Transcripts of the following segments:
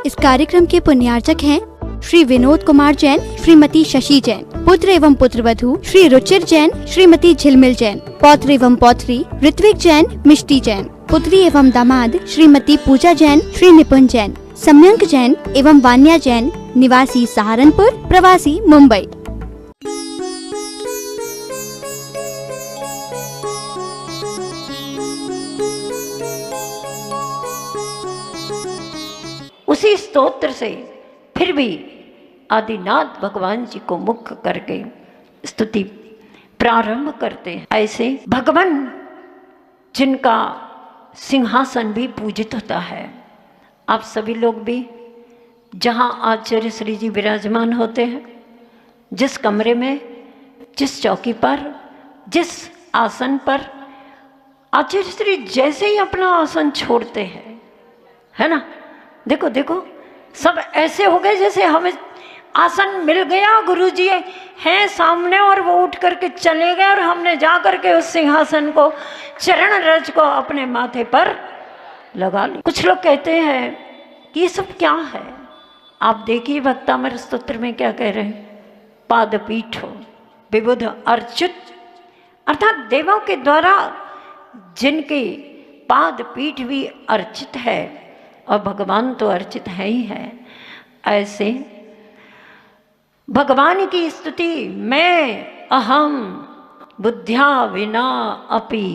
इस कार्यक्रम के पुण्यार्चक हैं श्री विनोद कुमार जैन, श्रीमती शशि जैन। पुत्र एवं पुत्रवधू श्री रुचिर जैन, श्रीमती झिलमिल जैन। पौत्र एवं पौत्री ऋत्विक जैन, मिष्टी जैन। पुत्री एवं दामाद श्रीमती पूजा जैन, श्री निपुण जैन। सम्यंक जैन एवं वान्या जैन, निवासी सहारनपुर, प्रवासी मुंबई। उसी स्तोत्र से फिर भी आदिनाथ भगवान जी को मुख्य करके स्तुति प्रारंभ करते हैं। ऐसे भगवान जिनका सिंहासन भी पूजित होता है, आप सभी लोग भी जहाँ आचार्य श्री जी विराजमान होते हैं, जिस कमरे में, जिस चौकी पर, जिस आसन पर आचार्य श्री जैसे ही अपना आसन छोड़ते हैं, है ना, देखो देखो सब ऐसे हो गए जैसे हमें आसन मिल गया, गुरु जी हैं सामने और वो उठ करके चले गए और हमने जा करके उस सिंहासन को, चरण रज को अपने माथे पर लगा लिया। कुछ लोग कहते हैं कि ये सब क्या है। आप देखिए भक्तामृत स्तोत्र में क्या कह रहे हैं, पादपीठो विबुध अर्चित, अर्थात देवों के द्वारा जिनके पाद पीठ भी अर्चित है और भगवान तो अर्चित है ही है। ऐसे भगवान की स्तुति मैं अहम बुद्ध्या विना अपि,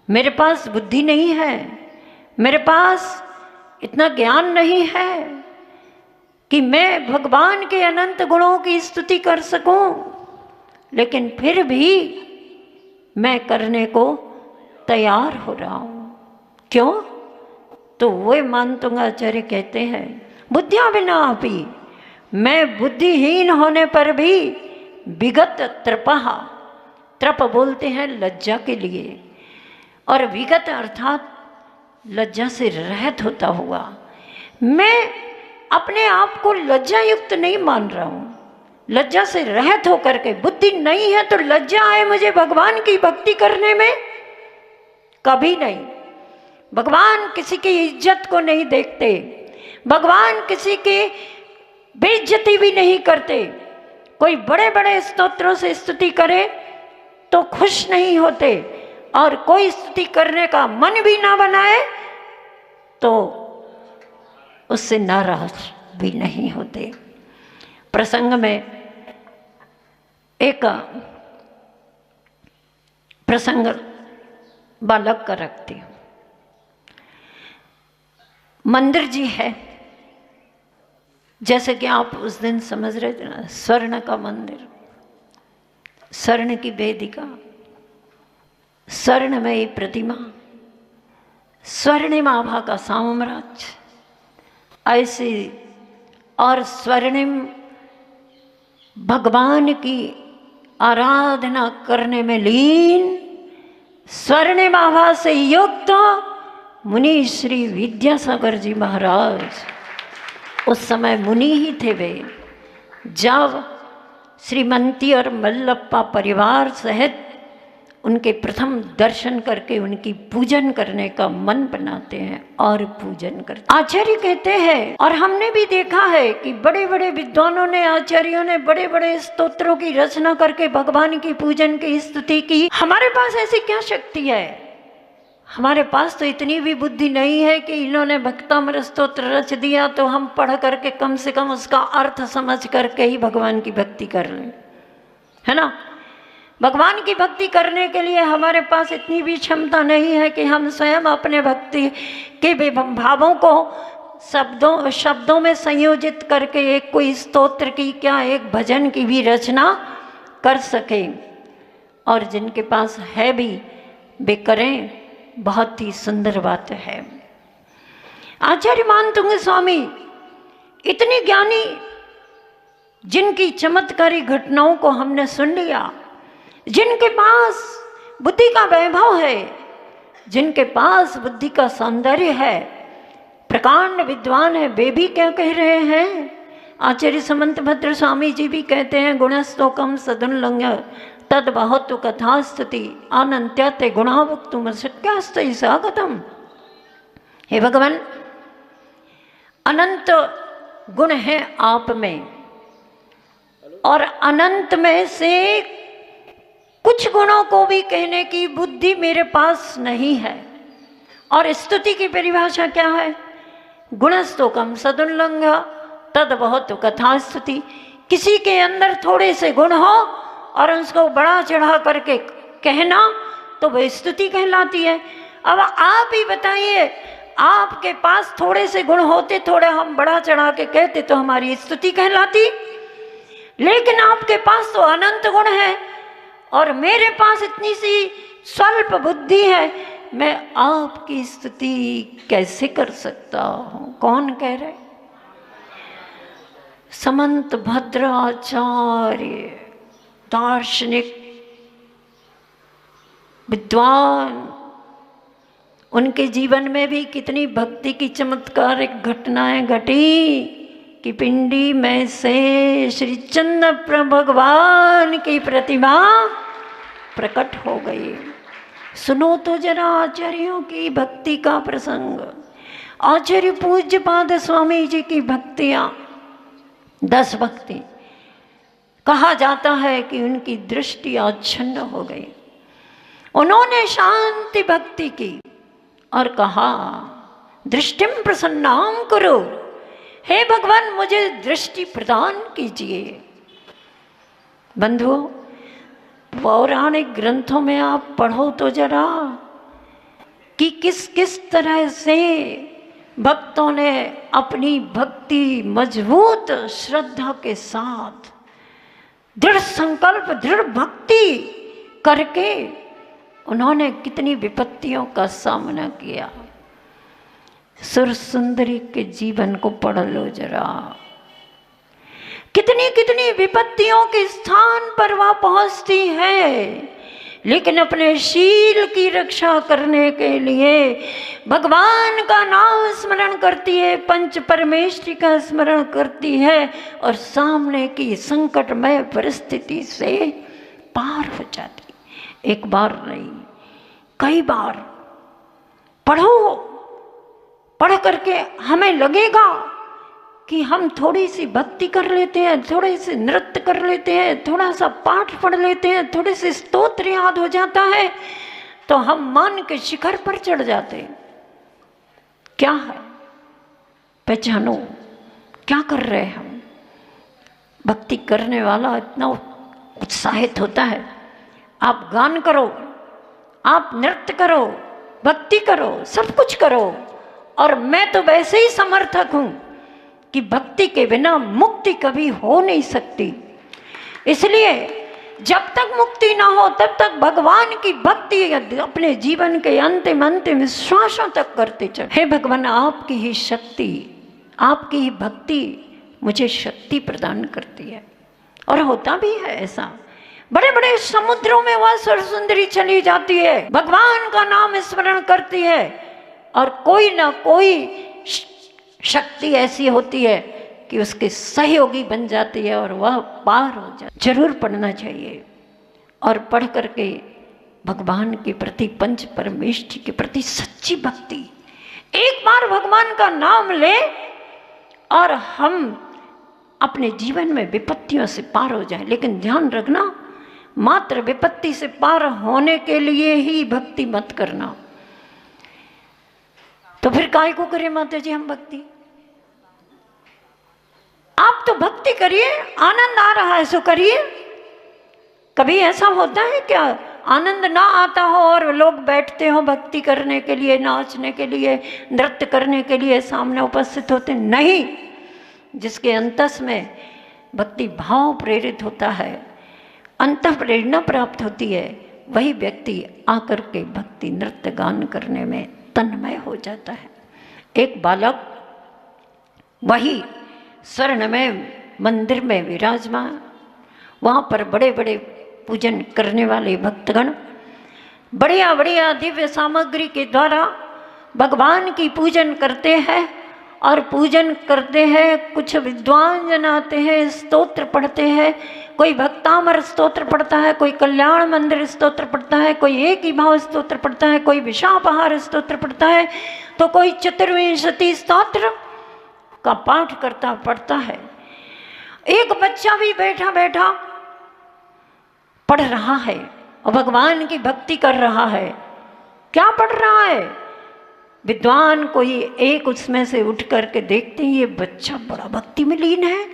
मेरे पास बुद्धि नहीं है, मेरे पास इतना ज्ञान नहीं है कि मैं भगवान के अनंत गुणों की स्तुति कर सकूं, लेकिन फिर भी मैं करने को तैयार हो रहा हूं। क्यों? तो वो मानतुंगाचार्य कहते हैं बुद्धिया बिना अपि, मैं बुद्धिहीन होने पर भी विगत त्रपहा, त्रप बोलते हैं लज्जा के लिए, और विगत अर्थात लज्जा से रहित होता हुआ, मैं अपने आप को लज्जा युक्त नहीं मान रहा हूँ। लज्जा से रहित होकर के, बुद्धि नहीं है तो लज्जा है मुझे भगवान की भक्ति करने में? कभी नहीं। भगवान किसी की इज्जत को नहीं देखते, भगवान किसी की बेइज्जती भी नहीं करते। कोई बड़े बड़े स्तोत्रों से स्तुति करे तो खुश नहीं होते, और कोई स्तुति करने का मन भी ना बनाए तो उससे नाराज भी नहीं होते। प्रसंग में एक प्रसंग बालक का रखती हूँ। मंदिर जी है, जैसे कि आप उस दिन समझ रहे थे ना, स्वर्ण का मंदिर, स्वर्ण की वेदिका, स्वर्णमयी प्रतिमा, स्वर्णिम आभा का साम्राज्य, ऐसे और स्वर्णिम भगवान की आराधना करने में लीन, स्वर्णिम आभा से युक्त मुनि श्री विद्यासागर जी महाराज, उस समय मुनि ही थे वे, जब श्रीमंती और मल्लप्पा परिवार सहित उनके प्रथम दर्शन करके उनकी पूजन करने का मन बनाते हैं और पूजन करते हैं। आचार्य कहते हैं, और हमने भी देखा है कि बड़े बड़े विद्वानों ने, आचार्यों ने बड़े बड़े स्तोत्रों की रचना करके भगवान की पूजन की स्तुति की। हमारे पास ऐसी क्या शक्ति है? हमारे पास तो इतनी भी बुद्धि नहीं है कि इन्होंने भक्तामृत स्तोत्र रच दिया तो हम पढ़ करके कम से कम उसका अर्थ समझ करके ही भगवान की भक्ति कर लें, है ना। भगवान की भक्ति करने के लिए हमारे पास इतनी भी क्षमता नहीं है कि हम स्वयं अपने भक्ति के भावों को शब्दों में संयोजित करके एक कोई स्तोत्र की, क्या एक भजन की भी रचना कर सकें। और जिनके पास है भी वे करें, बहुत ही सुंदर बात है। आचार्य मानतुंग स्वामी इतने ज्ञानी, जिनकी चमत्कारी घटनाओं को हमने सुन लिया, जिनके पास बुद्धि का वैभव है, जिनके पास बुद्धि का सौंदर्य है, प्रकांड विद्वान है, वे भी क्या कह रहे हैं? आचार्य समंत भद्र स्वामी जी भी कहते हैं, गुणस्तोकम सदुल्लंघ्य तद बहुत कथास्तुति अनंत्याते गुणावक्तुम शक्यास्त स्वागतम। हे भगवान, अनंत गुण है आप में, और अनंत में से कुछ गुणों को भी कहने की बुद्धि मेरे पास नहीं है। और स्तुति की परिभाषा क्या है? गुणस्तोकम सदुल्लंघ तद बहुत कथा स्तुति। किसी के अंदर थोड़े से गुण हो और उसको बड़ा चढ़ा करके कहना तो वह स्तुति कहलाती है। अब आप ही बताइए, आपके पास थोड़े से गुण होते, थोड़े हम बड़ा चढ़ा के कहते तो हमारी स्तुति कहलाती, लेकिन आपके पास तो अनंत गुण है और मेरे पास इतनी सी स्वल्प बुद्धि है, मैं आपकी स्तुति कैसे कर सकता हूं? कौन कह रहे? समंत भद्राचार्य दार्शनिक विद्वान, उनके जीवन में भी कितनी भक्ति की चमत्कारिक घटनाएं घटी कि पिंडी में से श्री चंद्र भगवान की प्रतिमा प्रकट हो गई। सुनो तो जरा आचार्यों की भक्ति का प्रसंग। आचार्य पूज्य पाद स्वामी जी की भक्तियां 10 भक्ति, कहा जाता है कि उनकी दृष्टि आच्छन्न हो गई। उन्होंने शांति भक्ति की और कहा, दृष्टिम प्रसन्नाम करो, हे भगवान मुझे दृष्टि प्रदान कीजिए। बंधुओं, पौराणिक ग्रंथों में आप पढ़ो तो जरा कि किस किस तरह से भक्तों ने अपनी भक्ति मजबूत श्रद्धा के साथ दृढ़ संकल्प, दृढ़ भक्ति करके उन्होंने कितनी विपत्तियों का सामना किया। सुर सुंदरी के जीवन को पढ़ लो जरा, कितनी कितनी विपत्तियों के स्थान पर वह पहुंचती है, लेकिन अपने शील की रक्षा करने के लिए भगवान का नाम स्मरण करती है, पंच परमेष्टि का स्मरण करती है और सामने की संकटमय परिस्थिति से पार हो जाती। एक बार नहीं, कई बार पढ़ो, पढ़ करके हमें लगेगा कि हम थोड़ी सी भक्ति कर लेते हैं, थोड़े से नृत्य कर लेते हैं, थोड़ा सा पाठ पढ़ लेते हैं, थोड़े से स्तोत्र याद हो जाता है तो हम मान के शिखर पर चढ़ जाते हैं। क्या है? पहचानो क्या कर रहे हैं हम। भक्ति करने वाला इतना उत्साहित होता है, आप गान करो, आप नृत्य करो, भक्ति करो, सब कुछ करो, और मैं तो वैसे ही समर्थक हूं कि भक्ति के बिना मुक्ति कभी हो नहीं सकती। इसलिए जब तक मुक्ति ना हो तब तक भगवान की भक्ति अपने जीवन के अंतिम अंतिम श्वासों तक करते चले। हे भगवान, आपकी ही शक्ति, आपकी ही भक्ति मुझे शक्ति प्रदान करती है। और होता भी है ऐसा। बड़े बड़े समुद्रों में वह सुरसुंदरी चली जाती है, भगवान का नाम स्मरण करती है, और कोई ना कोई शक्ति ऐसी होती है कि उसके सहयोगी बन जाती है और वह पार हो जाती है। जरूर पढ़ना चाहिए और पढ़ करके भगवान के प्रति, पंच परमेष्टि के प्रति सच्ची भक्ति। एक बार भगवान का नाम ले और हम अपने जीवन में विपत्तियों से पार हो जाए। लेकिन ध्यान रखना, मात्र विपत्ति से पार होने के लिए ही भक्ति मत करना। तो फिर काय को करें माता जी हम भक्ति? आप तो भक्ति करिए, आनंद आ रहा है सो करिए। कभी ऐसा होता है क्या आनंद ना आता हो और लोग बैठते हो भक्ति करने के लिए, नाचने के लिए, नृत्य करने के लिए सामने उपस्थित होते? नहीं। जिसके अंतस में भक्ति भाव प्रेरित होता है, अंतः प्रेरणा प्राप्त होती है, वही व्यक्ति आकर के भक्ति नृत्य गान करने में तन्मय हो जाता है। एक बालक वही स्वर्ण में मंदिर में विराजमान, वहाँ पर बड़े बड़े पूजन करने वाले भक्तगण बढ़िया बढ़िया दिव्य सामग्री के द्वारा भगवान की पूजन करते हैं। और पूजन करते हैं, कुछ विद्वान जन आते हैं, स्तोत्र पढ़ते हैं। कोई भक्तामर स्तोत्र पढ़ता है, कोई कल्याण मंदिर स्तोत्र पढ़ता है, कोई एक ही भाव स्तोत्र पढ़ता है, कोई विशापहार स्तोत्र पढ़ता है, तो कोई चतुर्विंशति स्तोत्र का पाठ करता पढ़ता है। एक बच्चा भी बैठा बैठा पढ़ रहा है और भगवान की भक्ति कर रहा है। क्या पढ़ रहा है? विद्वान कोई एक उसमें से उठ करके देखते हैं ये बच्चा बड़ा भक्ति में लीन है,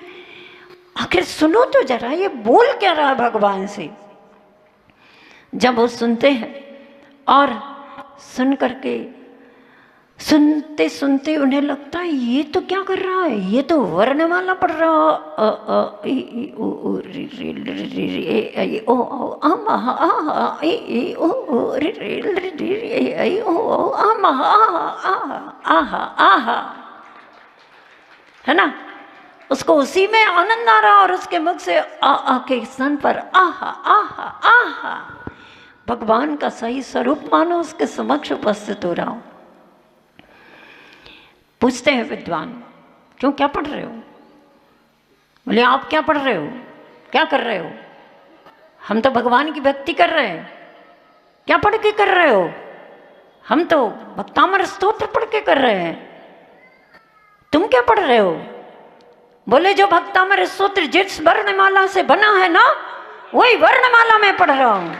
आखिर सुनो तो जरा ये बोल क्या रहा है भगवान से। जब वो सुनते हैं और सुन करके सुनते सुनते उन्हें लगता है ये तो क्या कर रहा है, ये तो वर्णमाला पढ़ रहा है ना। उसको उसी में आनंद आ रहा और उसके मुख से आ के स्तन पर आहा आहा आहा भगवान का सही स्वरूप मानो उसके समक्ष उपस्थित हो रहा हो। पूछते हैं विद्वान, क्यों, क्या पढ़ रहे हो? बोले आप क्या पढ़ रहे हो, क्या कर रहे हो? हम तो भगवान की भक्ति कर रहे हैं। क्या पढ़ के कर रहे हो? हम तो भक्तामर स्तोत्र पढ़ के कर रहे हैं। तुम क्या पढ़ रहे हो? बोले जो भक्तामर स्तोत्र जिस वर्णमाला से बना है ना, वही वर्णमाला में पढ़ रहा हूं।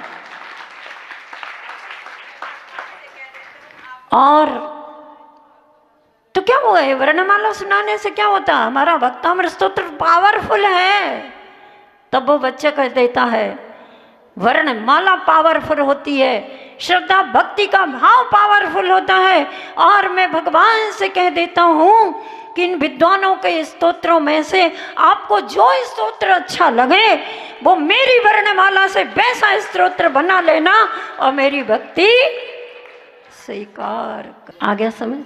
और तो क्या हुआ है, वर्णमाला सुनाने से क्या होता? हमारा भक्तामृत स्तोत्र पावरफुल है। तब वो बच्चा कह देता है वर्णमाला पावरफुल होती है, श्रद्धा भक्ति का भाव पावरफुल होता है। और मैं भगवान से कह देता हूं कि इन विद्वानों के स्तोत्रों में से आपको जो स्तोत्र अच्छा लगे वो मेरी वर्णमाला से वैसा स्तोत्र बना लेना और मेरी भक्ति स्वीकार। आ गया समझ?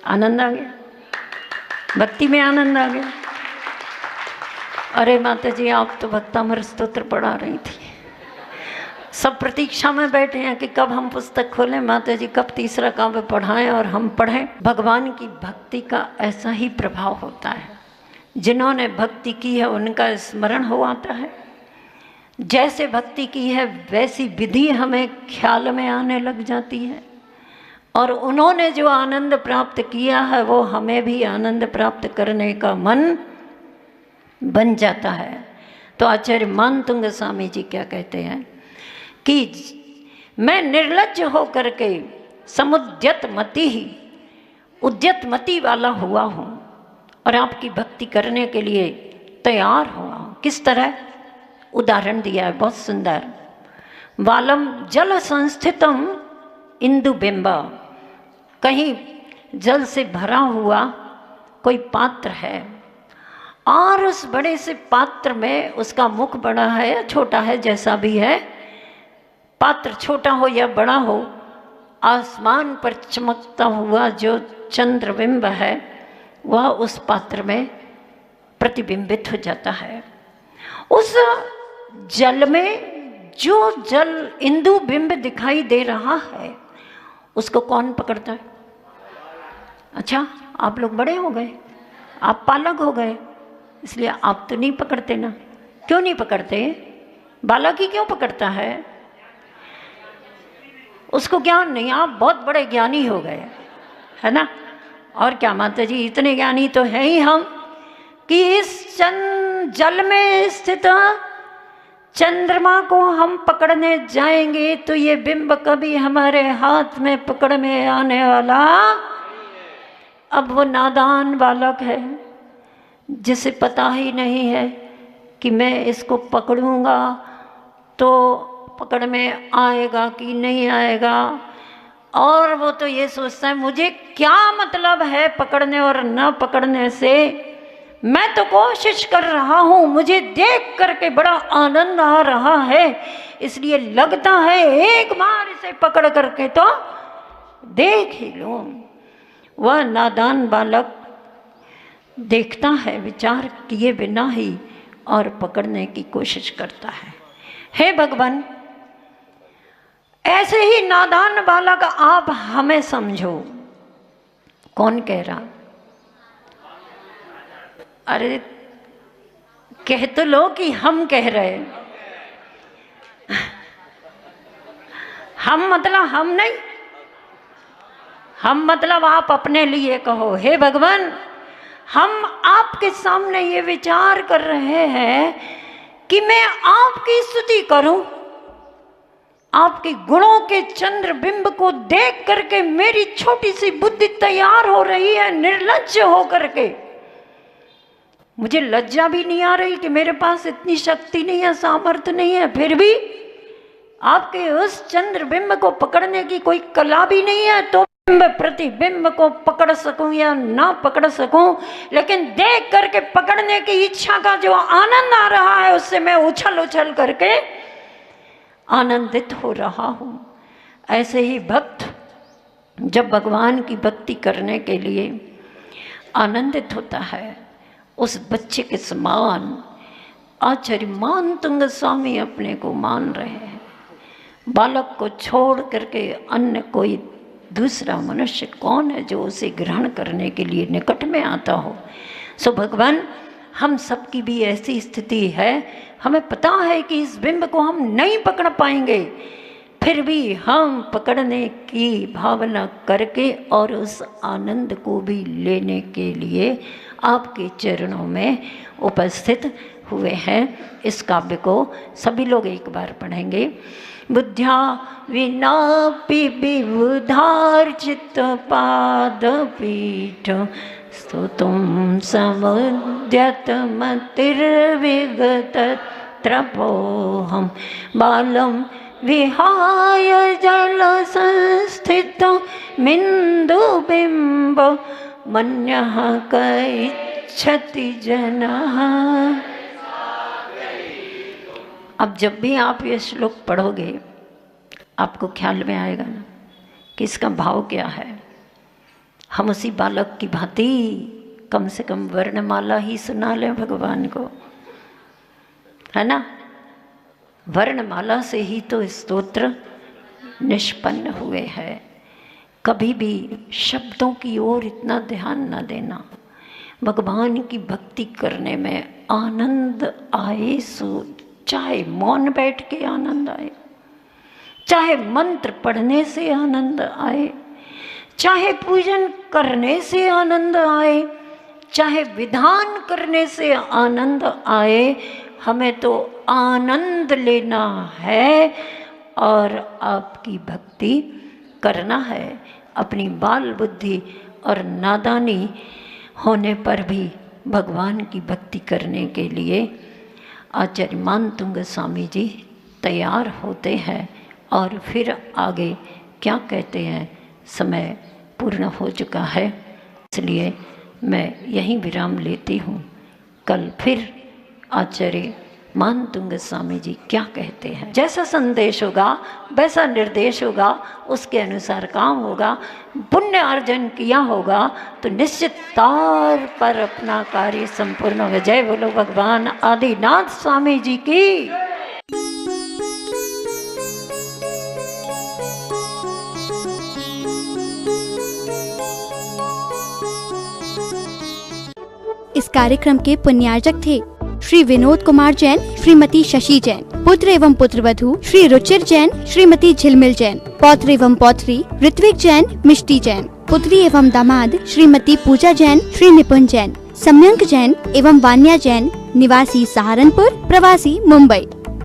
आनंद आ गया, भक्ति में आनंद आ गया। अरे माता जी आप तो भक्तामृत स्तोत्र पढ़ा रही थी, सब प्रतीक्षा में बैठे हैं कि कब हम पुस्तक खोलें, माता जी कब तीसरा काव्य पढ़ाएं और हम पढ़ें। भगवान की भक्ति का ऐसा ही प्रभाव होता है, जिन्होंने भक्ति की है उनका स्मरण हो आता है। जैसे भक्ति की है वैसी विधि हमें ख्याल में आने लग जाती है, और उन्होंने जो आनंद प्राप्त किया है वो हमें भी आनंद प्राप्त करने का मन बन जाता है। तो आचार्य मानतुंग स्वामी जी क्या कहते हैं कि मैं निर्लज्ज होकर के समुद्यत मति ही उद्यत मति वाला हुआ हूँ और आपकी भक्ति करने के लिए तैयार हुआ हूँ। किस तरह? उदाहरण दिया है बहुत सुंदर। वालम जल संस्थितम इंदु बिंबा, कहीं जल से भरा हुआ कोई पात्र है और उस बड़े से पात्र में उसका मुख बड़ा है या छोटा है, जैसा भी है, पात्र छोटा हो या बड़ा हो, आसमान पर चमकता हुआ जो चंद्रबिंब है वह उस पात्र में प्रतिबिंबित हो जाता है। उस जल में जो जल इंदु बिंब दिखाई दे रहा है उसको कौन पकड़ता है? अच्छा आप लोग बड़े हो गए, आप पालक हो गए, इसलिए आप तो नहीं पकड़ते ना। क्यों नहीं पकड़ते? बालक ही क्यों पकड़ता है? उसको ज्ञान नहीं, आप बहुत बड़े ज्ञानी हो गए, है ना। और क्या माता जी, इतने ज्ञानी तो है ही हम कि इस जल में स्थित चंद्रमा को हम पकड़ने जाएंगे तो ये बिंब कभी हमारे हाथ में पकड़ में आने वाला। अब वो नादान बालक है जिसे पता ही नहीं है कि मैं इसको पकड़ूंगा तो पकड़ में आएगा कि नहीं आएगा, और वो तो ये सोचता है मुझे क्या मतलब है पकड़ने और न पकड़ने से, मैं तो कोशिश कर रहा हूँ, मुझे देख करके बड़ा आनंद आ रहा है, इसलिए लगता है एक बार इसे पकड़ करके तो देख ही लूँ। वह नादान बालक देखता है विचार किए बिना ही और पकड़ने की कोशिश करता है। हे भगवान, ऐसे ही नादान बालक आप हमें समझो। कौन कह रहा? अरे कह तो लो कि हम कह रहे। हम मतलब हम नहीं, हम मतलब आप अपने लिए कहो। हे भगवान, हम आपके सामने ये विचार कर रहे हैं कि मैं आपकी स्तुति करूं, आपके गुणों के चंद्र बिंब को देख करके मेरी छोटी सी बुद्धि तैयार हो रही है निर्लज्ज हो करके। मुझे लज्जा भी नहीं आ रही कि मेरे पास इतनी शक्ति नहीं है, सामर्थ्य नहीं है, फिर भी आपके उस चंद्र बिंब को पकड़ने की कोई कला भी नहीं है, तो बिंब प्रतिबिंब को पकड़ सकूं या ना पकड़ सकूं, लेकिन देख करके पकड़ने की इच्छा का जो आनंद आ रहा है उससे मैं उछल उछल करके आनंदित हो रहा हूं। ऐसे ही भक्त जब भगवान की भक्ति करने के लिए आनंदित होता है, उस बच्चे के समान आचार्य मानतुंग स्वामी अपने को मान रहे हैं। बालक को छोड़ करके अन्य कोई दूसरा मनुष्य कौन है जो उसे ग्रहण करने के लिए निकट में आता हो। सो भगवान, हम सबकी भी ऐसी स्थिति है, हमें पता है कि इस बिंब को हम नहीं पकड़ पाएंगे, फिर भी हम पकड़ने की भावना करके और उस आनंद को भी लेने के लिए आपके चरणों में उपस्थित हुए हैं। इस काव्य को सभी लोग एक बार पढ़ेंगे। बुद्ध्या विनापि विबुधार्चित पादपीठ स्तुतुं समुद्यत मतिर्विगत त्रपोऽहं बालं विहाय जल संस्थित मिन्दुबिम्ब मन्यः कैच्छति जनः। अब जब भी आप ये श्लोक पढ़ोगे आपको ख्याल में आएगा ना कि इसका भाव क्या है। हम उसी बालक की भांति कम से कम वर्णमाला ही सुना लें भगवान को, है ना। वर्णमाला से ही तो स्तोत्र निष्पन्न हुए हैं। कभी भी शब्दों की ओर इतना ध्यान न देना। भगवान की भक्ति करने में आनंद आए सो चाहे मौन बैठ के आनंद आए, चाहे मंत्र पढ़ने से आनंद आए, चाहे पूजन करने से आनंद आए, चाहे विधान करने से आनंद आए, हमें तो आनंद लेना है और आपकी भक्ति करना है। अपनी बाल बुद्धि और नादानी होने पर भी भगवान की भक्ति करने के लिए आचार्य मानतुंग स्वामी जी तैयार होते हैं। और फिर आगे क्या कहते हैं, समय पूर्ण हो चुका है, इसलिए मैं यहीं विराम लेती हूँ। कल फिर आचार्य मानतुंग स्वामी जी क्या कहते हैं, जैसा संदेश होगा वैसा निर्देश होगा, उसके अनुसार काम होगा। पुण्य अर्जन किया होगा तो निश्चित तौर पर अपना कार्य संपूर्ण होगा। जय बोलो भगवान आदिनाथ स्वामी जी की। इस कार्यक्रम के पुण्यार्जक थे श्री विनोद कुमार जैन, श्रीमती शशि जैन। पुत्र एवं पुत्रवधू श्री रुचिर जैन, श्रीमती झिलमिल जैन। पौत्र एवं पौत्री ऋत्विक जैन, मिष्टी जैन। पुत्री एवं दामाद श्रीमती पूजा जैन, श्री निपुण जैन। सम्यंक जैन एवं वान्या जैन, निवासी सहारनपुर, प्रवासी मुंबई।